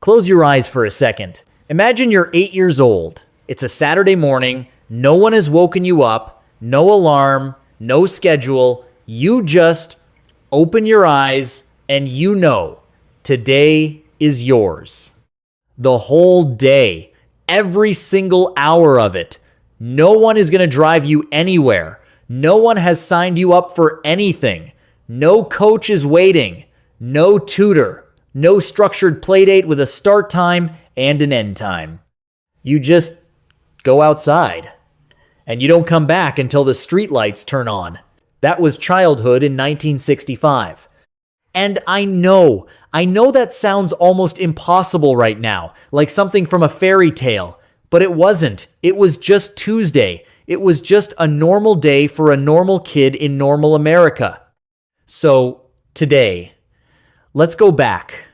Close your eyes for a second. Imagine you're 8 years old. It's a Saturday morning. No one has woken you up. No alarm. No schedule. You just open your eyes and you know today is yours. The whole day. Every single hour of it. No one is going to drive you anywhere. No one has signed you up for anything. No coach is waiting. No tutor. No structured playdate with a start time and an end time. You just go outside. And you don't come back until the streetlights turn on. That was childhood in 1965. And I know that sounds almost impossible right now, like something from a fairy tale. But it wasn't. It was just Tuesday. It was just a normal day for a normal kid in normal America. So, today, let's go back.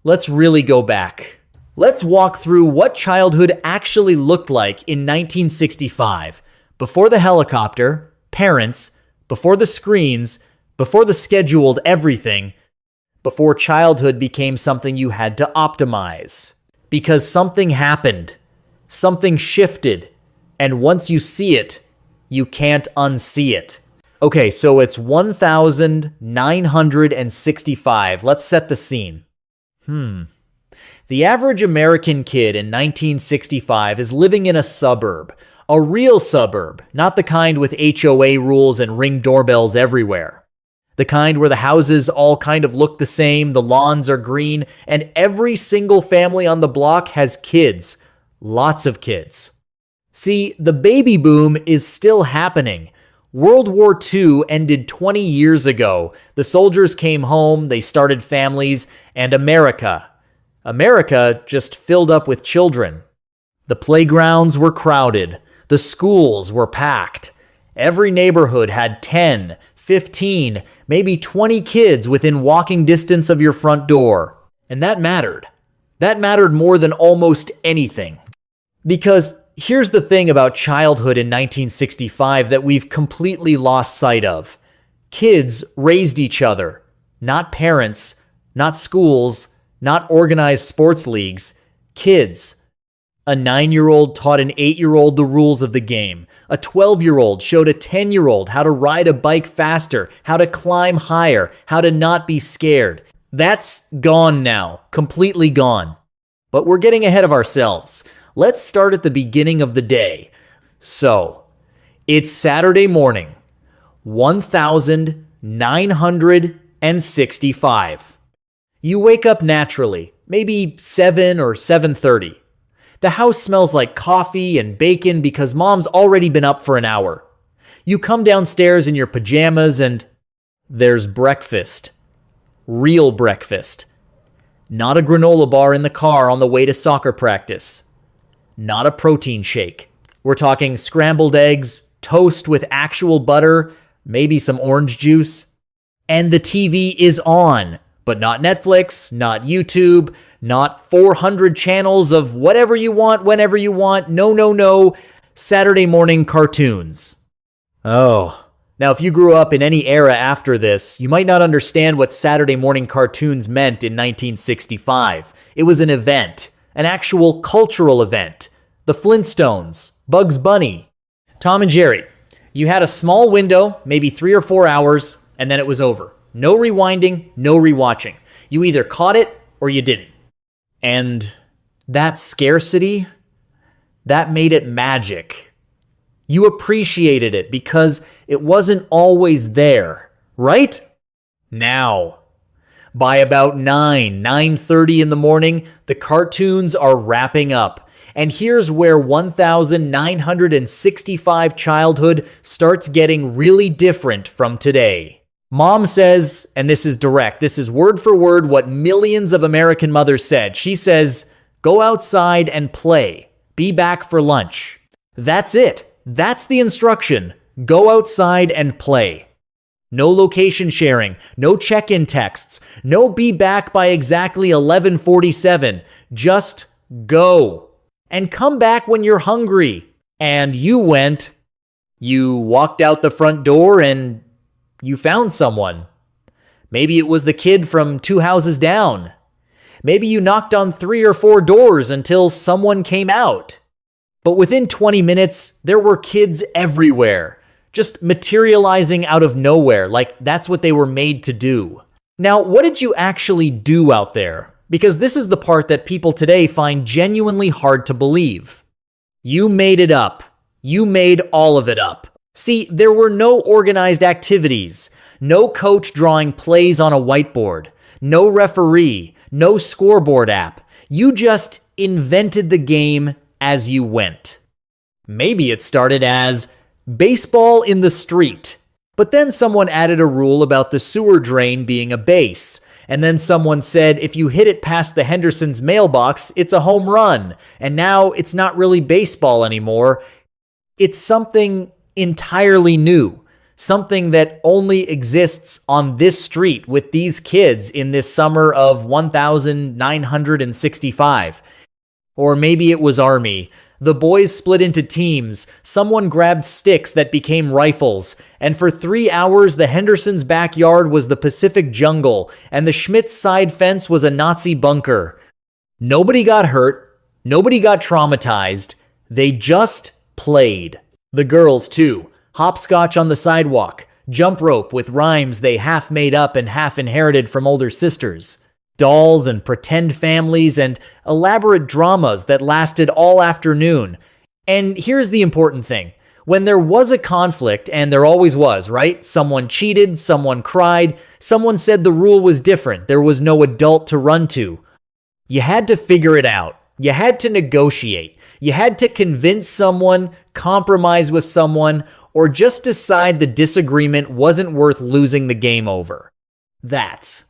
Let's really go back. Let's walk through what childhood actually looked like in 1965. Before the helicopter, parents, before the screens, before the scheduled everything, before childhood became something you had to optimize. Because something happened. Something shifted. And once you see it, you can't unsee it. Okay, so it's 1965. Let's set the scene. The average American kid in 1965 is living in a suburb. A real suburb, not the kind with HOA rules and ring doorbells everywhere. The kind where the houses all kind of look the same, the lawns are green, and every single family on the block has kids. Lots of kids. See, the baby boom is still happening. World War II ended 20 years ago. The soldiers came home, they started families, and America just filled up with children. The playgrounds were crowded. The schools were packed. Every neighborhood had 10, 15, maybe 20 kids within walking distance of your front door. And that mattered. That mattered more than almost anything. Because here's the thing about childhood in 1965 that we've completely lost sight of. Kids raised each other, not parents, not schools, not organized sports leagues. Kids. A 9-year-old taught an 8-year-old the rules of the game. A 12-year-old showed a 10-year-old how to ride a bike faster, how to climb higher, how to not be scared. That's gone now, completely gone. But we're getting ahead of ourselves. Let's start at the beginning of the day. So, it's Saturday morning, 1965. You wake up naturally, maybe 7 or 7:30. The house smells like coffee and bacon because mom's already been up for an hour. You come downstairs in your pajamas and there's breakfast. Real breakfast. Not a granola bar in the car on the way to soccer practice. Not a protein shake. We're talking scrambled eggs, toast with actual butter, maybe some orange juice. And the TV is on, but not Netflix, not YouTube, not 400 channels of whatever you want, whenever you want. No. Saturday morning cartoons. Oh. Now, if you grew up in any era after this, you might not understand what Saturday morning cartoons meant in 1965. It was an event. An actual cultural event. The Flintstones, Bugs Bunny, Tom and Jerry. You had a small window, maybe 3 or 4 hours, and then it was over. No rewinding, no rewatching. You either caught it or you didn't. And that scarcity, that made it magic. You appreciated it because it wasn't always there, right? Now, by about 9:30 in the morning, the cartoons are wrapping up. And here's where 1965 childhood starts getting really different from today. Mom says, and this is direct, this is word for word what millions of American mothers said. She says, go outside and play. Be back for lunch. That's it. That's the instruction. Go outside and play. No location sharing, no check-in texts, no be back by exactly 11:47. Just go. And come back when you're hungry. And you walked out the front door and you found someone. Maybe it was the kid from 2 houses down. Maybe you knocked on 3 or 4 doors until someone came out. But within 20 minutes, there were kids everywhere, just materializing out of nowhere, like that's what they were made to do. Now, what did you actually do out there? Because this is the part that people today find genuinely hard to believe. You made it up. You made all of it up. See, there were no organized activities, no coach drawing plays on a whiteboard, no referee, no scoreboard app. You just invented the game as you went. Maybe it started as baseball in the street, but then someone added a rule about the sewer drain being a base, and then someone said if you hit it past the Hendersons' mailbox, it's a home run, and now it's not really baseball anymore. It's something entirely new, something that only exists on this street with these kids in this summer of 1965. Or maybe it was Army. The boys split into teams, someone grabbed sticks that became rifles, and for 3 hours the Hendersons' backyard was the Pacific jungle, and the Schmitz side fence was a Nazi bunker. Nobody got hurt, nobody got traumatized, they just played. The girls too. Hopscotch on the sidewalk, jump rope with rhymes they half made up and half inherited from older sisters. Dolls and pretend families and elaborate dramas that lasted all afternoon. And here's the important thing. When there was a conflict, and there always was, right? Someone cheated, someone cried, someone said the rule was different, there was no adult to run to. You had to figure it out. You had to negotiate. You had to convince someone, compromise with someone, or just decide the disagreement wasn't worth losing the game over. That's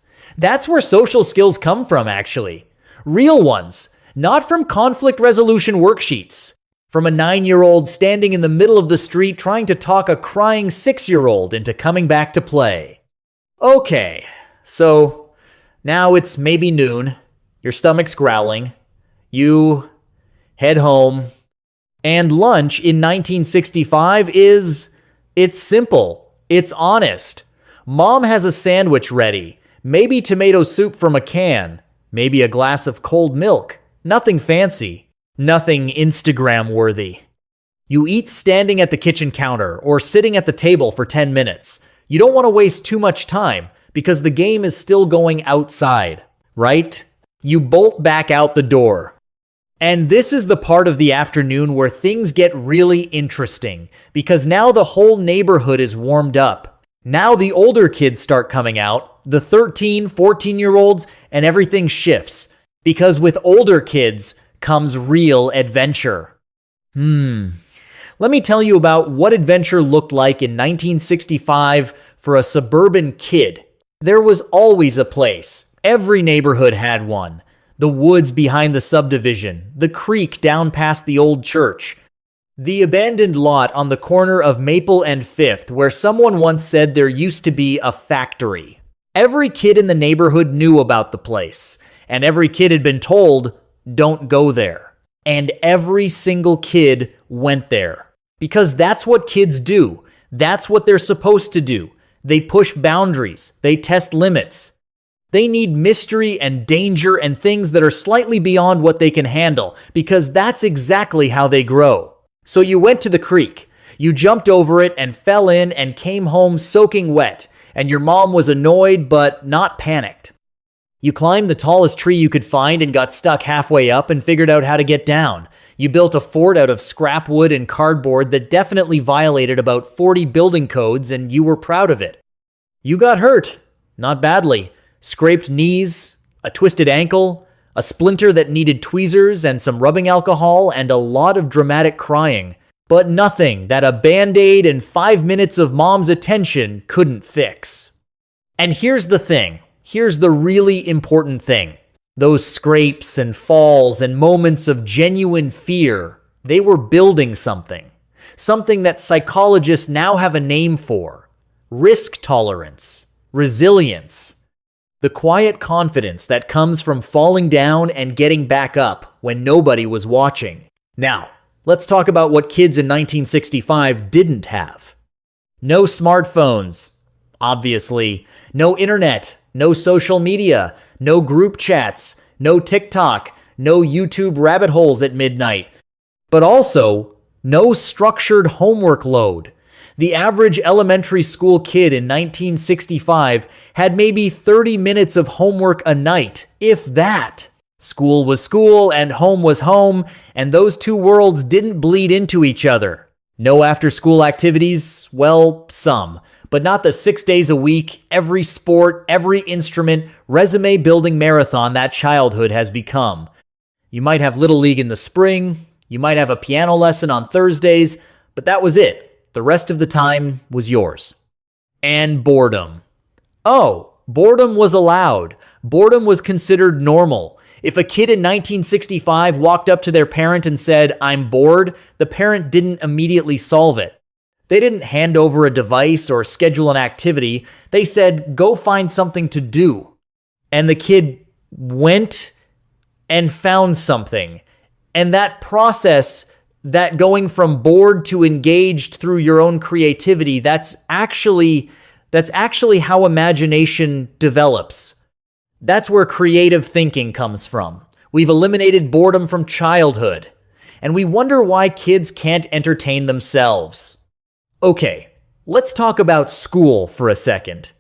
where social skills come from, actually. Real ones, not from conflict resolution worksheets. From a 9-year-old standing in the middle of the street trying to talk a crying 6-year-old into coming back to play. Okay, so now it's maybe noon. Your stomach's growling. You head home. And lunch in 1965 it's simple. It's honest. Mom has a sandwich ready. Maybe tomato soup from a can. Maybe a glass of cold milk. Nothing fancy. Nothing Instagram-worthy. You eat standing at the kitchen counter or sitting at the table for 10 minutes. You don't want to waste too much time because the game is still going outside, right? You bolt back out the door. And this is the part of the afternoon where things get really interesting because now the whole neighborhood is warmed up. Now the older kids start coming out, the 13, 14-year-olds, and everything shifts. Because with older kids comes real adventure. Let me tell you about what adventure looked like in 1965 for a suburban kid. There was always a place. Every neighborhood had one. The woods behind the subdivision, the creek down past the old church, the abandoned lot on the corner of Maple and Fifth where someone once said there used to be a factory. Every kid in the neighborhood knew about the place, and every kid had been told, don't go there. And every single kid went there. Because that's what kids do. That's what they're supposed to do. They push boundaries. They test limits. They need mystery and danger and things that are slightly beyond what they can handle, because that's exactly how they grow. So you went to the creek, you jumped over it and fell in and came home soaking wet, and your mom was annoyed but not panicked. You climbed the tallest tree you could find and got stuck halfway up and figured out how to get down. You built a fort out of scrap wood and cardboard that definitely violated about 40 building codes, and you were proud of it. You got hurt, not badly. Scraped knees, a twisted ankle, a splinter that needed tweezers and some rubbing alcohol, and a lot of dramatic crying. But nothing that a Band-Aid and 5 minutes of mom's attention couldn't fix. And here's the thing. Here's the really important thing. Those scrapes and falls and moments of genuine fear, they were building something. Something that psychologists now have a name for. Risk tolerance. Resilience. The quiet confidence that comes from falling down and getting back up when nobody was watching. Now, let's talk about what kids in 1965 didn't have. No smartphones, obviously. No internet, no social media, no group chats, no TikTok, no YouTube rabbit holes at midnight, but also no structured homework load. The average elementary school kid in 1965 had maybe 30 minutes of homework a night, if that. School was school and home was home, and those two worlds didn't bleed into each other. No after-school activities? Well, some, but not the 6 days a week, every sport, every instrument, resume-building marathon that childhood has become. You might have Little League in the spring, you might have a piano lesson on Thursdays, but that was it. The rest of the time was yours. And boredom. Oh, boredom was allowed. Boredom was considered normal. If a kid in 1965 walked up to their parent and said, "I'm bored," the parent didn't immediately solve it. They didn't hand over a device or schedule an activity. They said, "Go find something to do." And the kid went and found something. And that process, that going from bored to engaged through your own creativity, that's actually how imagination develops. That's where creative thinking comes from. We've eliminated boredom from childhood, and we wonder why kids can't entertain themselves. Okay, let's talk about school for a second.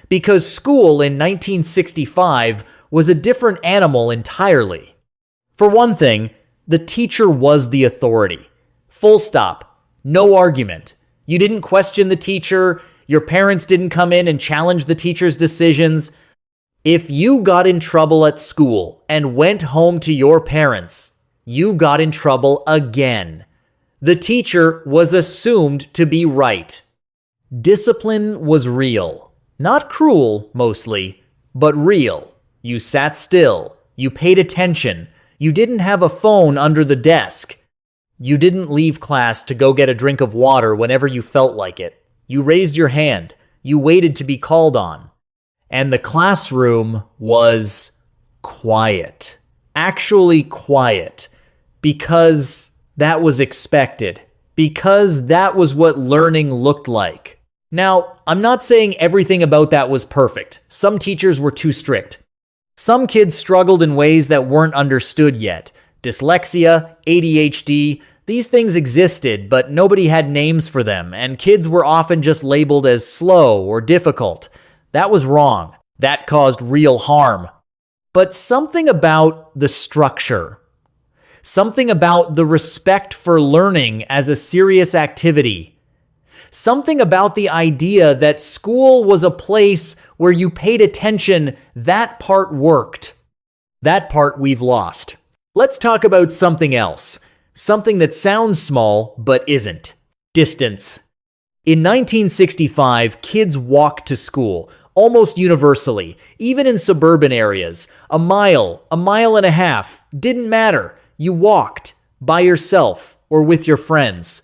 Because school in 1965 was a different animal entirely. For one thing, the teacher was the authority. Full stop. No argument. You didn't question the teacher. Your parents didn't come in and challenge the teacher's decisions. If you got in trouble at school and went home to your parents, you got in trouble again. The teacher was assumed to be right. Discipline was real. Not cruel, mostly, but real. You sat still. You paid attention. You didn't have a phone under the desk. You didn't leave class to go get a drink of water whenever you felt like it. You raised your hand. You waited to be called on. And the classroom was quiet. Actually quiet. Because that was expected. Because that was what learning looked like. Now, I'm not saying everything about that was perfect. Some teachers were too strict. Some kids struggled in ways that weren't understood yet. Dyslexia, ADHD, these things existed, but nobody had names for them, and kids were often just labeled as slow or difficult. That was wrong. That caused real harm. But something about the structure, something about the respect for learning as a serious activity, something about the idea that school was a place where you paid attention, that part worked. That part we've lost. Let's talk about something else. Something that sounds small, but isn't. Distance. In 1965, kids walked to school, almost universally, even in suburban areas. A mile and a half, didn't matter. You walked, by yourself, or with your friends.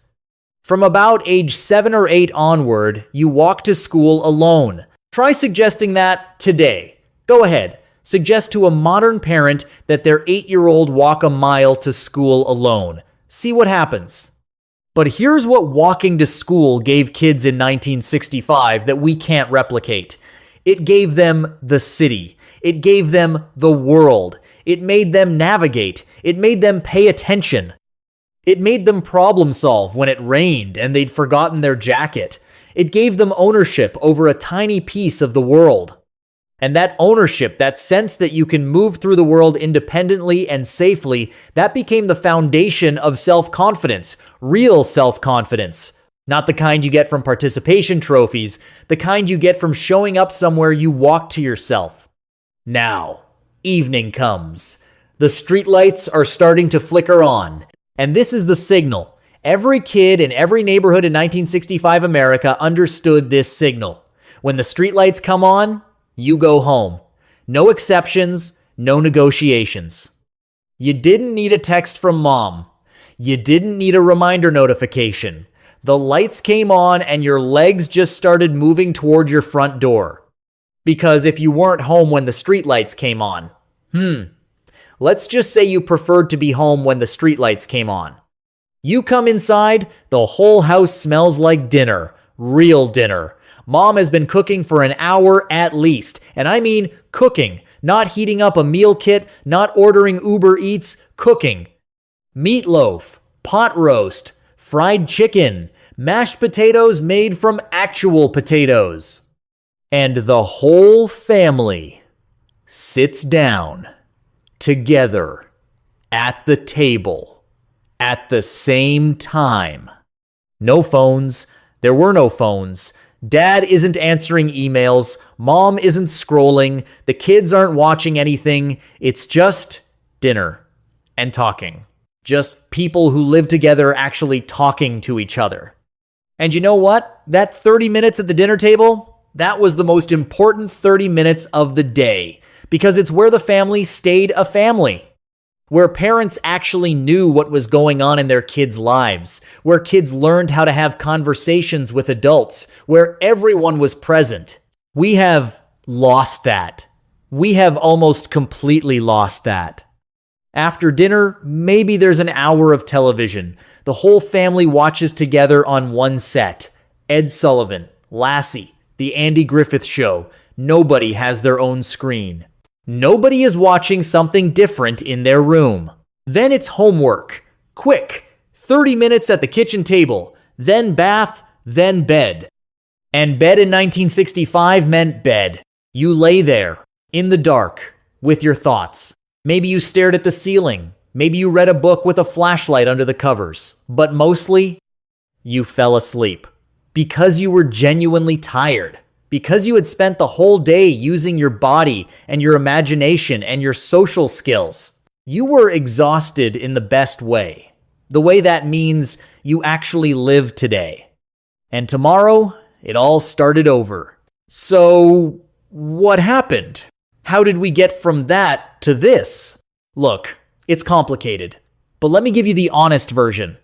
From about age 7 or 8 onward, you walk to school alone. Try suggesting that today. Go ahead. Suggest to a modern parent that their 8-year-old walk a mile to school alone. See what happens. But here's what walking to school gave kids in 1965 that we can't replicate. It gave them the city. It gave them the world. It made them navigate. It made them pay attention. It made them problem solve when it rained and they'd forgotten their jacket. It gave them ownership over a tiny piece of the world. And that ownership, that sense that you can move through the world independently and safely, that became the foundation of self-confidence, real self-confidence. Not the kind you get from participation trophies, the kind you get from showing up somewhere you walk to yourself. Now, evening comes. The streetlights are starting to flicker on. And this is the signal. Every kid in every neighborhood in 1965 America understood this signal. When the streetlights come on, you go home. No exceptions, no negotiations. You didn't need a text from mom. You didn't need a reminder notification. The lights came on and your legs just started moving toward your front door. Because if you weren't home when the streetlights came on, let's just say you preferred to be home when the streetlights came on. You come inside, the whole house smells like dinner. Real dinner. Mom has been cooking for an hour at least. And I mean cooking, Not heating up a meal kit, not ordering Uber Eats, cooking. Meatloaf, pot roast, fried chicken, mashed potatoes made from actual potatoes. And the whole family sits down together at the table at the same time. No phones. There were no phones. Dad isn't answering emails. Mom isn't scrolling. The kids aren't watching anything. It's just dinner and talking. Just people who live together actually talking to each other. And you know what? That 30 minutes at the dinner table, that was the most important 30 minutes of the day, because it's where the family stayed a family, where parents actually knew what was going on in their kids' lives, where kids learned how to have conversations with adults, where everyone was present. We have lost that. We have almost completely lost that. After dinner, maybe there's an hour of television. The whole family watches together on one set. Ed Sullivan, Lassie, The Andy Griffith Show. Nobody has their own screen. Nobody is watching something different in their room. Then it's homework. Quick, 30 minutes at the kitchen table, then bath, then bed. And bed in 1965 meant bed. You lay there, in the dark, with your thoughts. Maybe you stared at the ceiling. Maybe you read a book with a flashlight under the covers. But mostly, you fell asleep. Because you were genuinely tired. Because you had spent the whole day using your body and your imagination and your social skills. You were exhausted in the best way. The way that means you actually live today. And tomorrow, it all started over. So, what happened? How did we get from that to this? Look, it's complicated, but let me give you the honest version.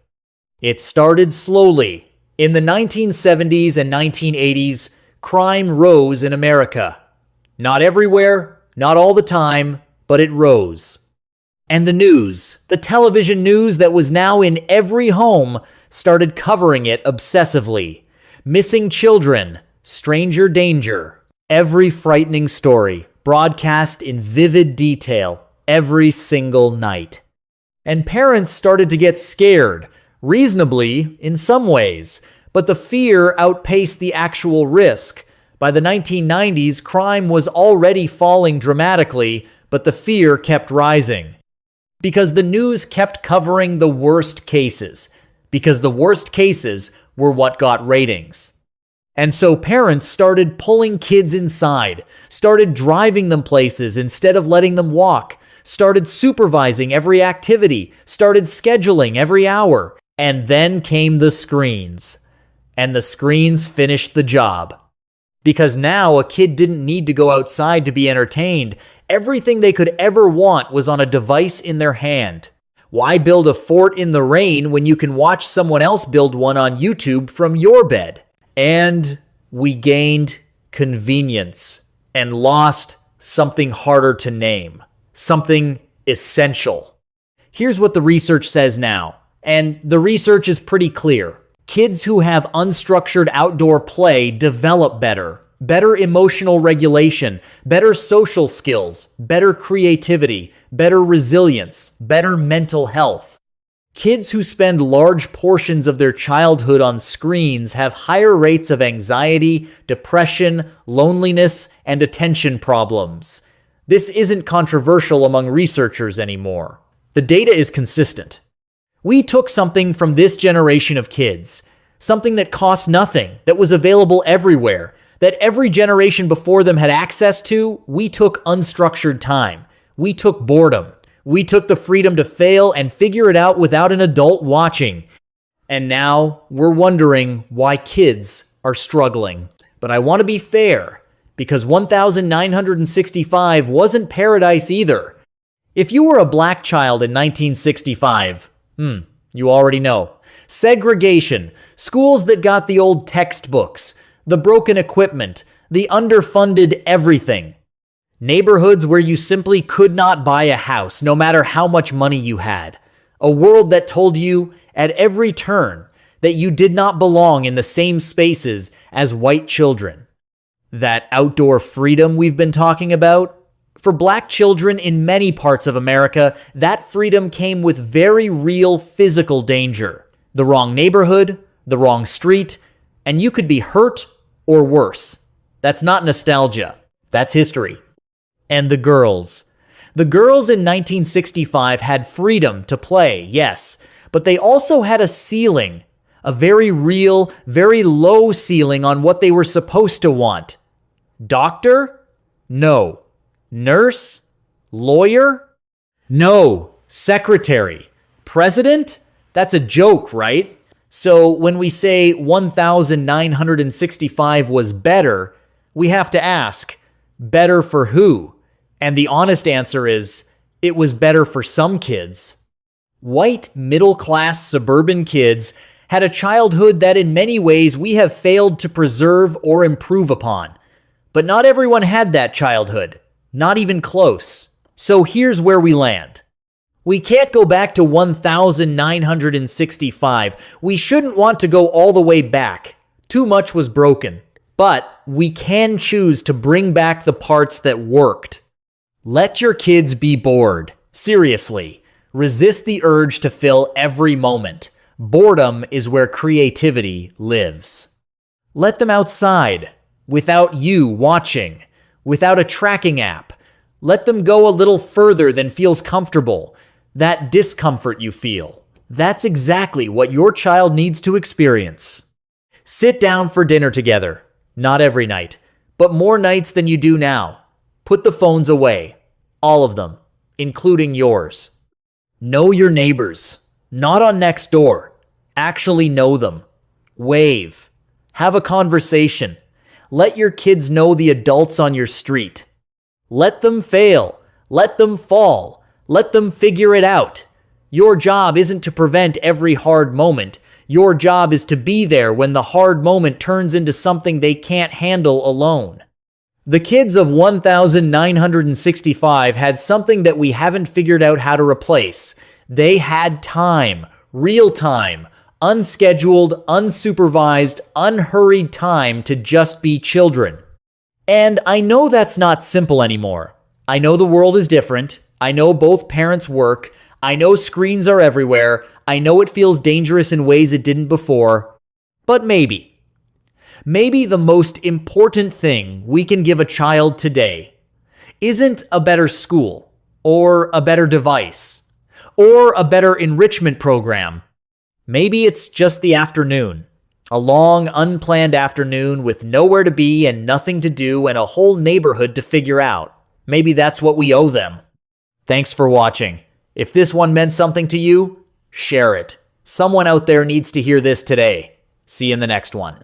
It started slowly. In the 1970s and 1980s, crime rose in America. Not everywhere, not all the time, but it rose. And the news, the television news that was now in every home, started covering it obsessively. Missing children, stranger danger, every frightening story, broadcast in vivid detail every single night. And parents started to get scared, reasonably in some ways, but the fear outpaced the actual risk. By the 1990s, crime was already falling dramatically, but the fear kept rising. Because the news kept covering the worst cases. Because the worst cases were what got ratings. And so parents started pulling kids inside, started driving them places instead of letting them walk, started supervising every activity, started scheduling every hour. And then came the screens. And the screens finished the job. Because now a kid didn't need to go outside to be entertained. Everything they could ever want was on a device in their hand. Why build a fort in the rain when you can watch someone else build one on YouTube from your bed? And we gained convenience and lost something harder to name, something essential. Here's what the research says now, and the research is pretty clear. Kids who have unstructured outdoor play develop better emotional regulation, better social skills, better creativity, better resilience, better mental health. Kids who spend large portions of their childhood on screens have higher rates of anxiety, depression, loneliness, and attention problems. This isn't controversial among researchers anymore. The data is consistent. We took something from this generation of kids, something that cost nothing, that was available everywhere, that every generation before them had access to. We took unstructured time. We took boredom. We took the freedom to fail and figure it out without an adult watching. And now we're wondering why kids are struggling. But I want to be fair, because 1965 wasn't paradise either. If you were a black child in 1965, you already know. Segregation, schools that got the old textbooks, the broken equipment, the underfunded everything. Neighborhoods where you simply could not buy a house, no matter how much money you had. A world that told you at every turn that you did not belong in the same spaces as white children. That outdoor freedom we've been talking about, For black children in many parts of America, that freedom came with very real physical danger. The wrong neighborhood, the wrong street, and you could be hurt or worse. That's not nostalgia. That's history. And the girls. The girls in 1965 had freedom to play, yes, but they also had a ceiling, a very real, very low ceiling on what they were supposed to want. Doctor? No. Nurse? Lawyer? No. Secretary? President? That's a joke, right? So when we say 1965 was better, we have to ask, better for who? And the honest answer is, it was better for some kids. White, middle-class, suburban kids had a childhood that in many ways we have failed to preserve or improve upon. But not everyone had that childhood. Not even close. So here's where we land. We can't go back to 1965. We shouldn't want to go all the way back. Too much was broken. But we can choose to bring back the parts that worked. Let your kids be bored. Seriously. Resist the urge to fill every moment. Boredom is where creativity lives. Let them outside, without you watching. Without a tracking app. Let them go a little further than feels comfortable. That discomfort you feel. That's exactly what your child needs to experience. Sit down for dinner together. Not every night, but more nights than you do now. Put the phones away. All of them, including yours. Know your neighbors. Not on Nextdoor. Actually know them. Wave. Have a conversation. Let your kids know the adults on your street. Let them fail. Let them fall. Let them figure it out. Your job isn't to prevent every hard moment. Your job is to be there when the hard moment turns into something they can't handle alone. The kids of 1965 had something that we haven't figured out how to replace. They had time, real time, unscheduled, unsupervised, unhurried time to just be children. And I know that's not simple anymore. I know the world is different. I know both parents work. I know screens are everywhere. I know it feels dangerous in ways it didn't before. But maybe the most important thing we can give a child today isn't a better school, or a better device, or a better enrichment program. Maybe it's just the afternoon. A long, unplanned afternoon with nowhere to be and nothing to do and a whole neighborhood to figure out. Maybe that's what we owe them. Thanks for watching. If this one meant something to you, share it. Someone out there needs to hear this today. See you in the next one.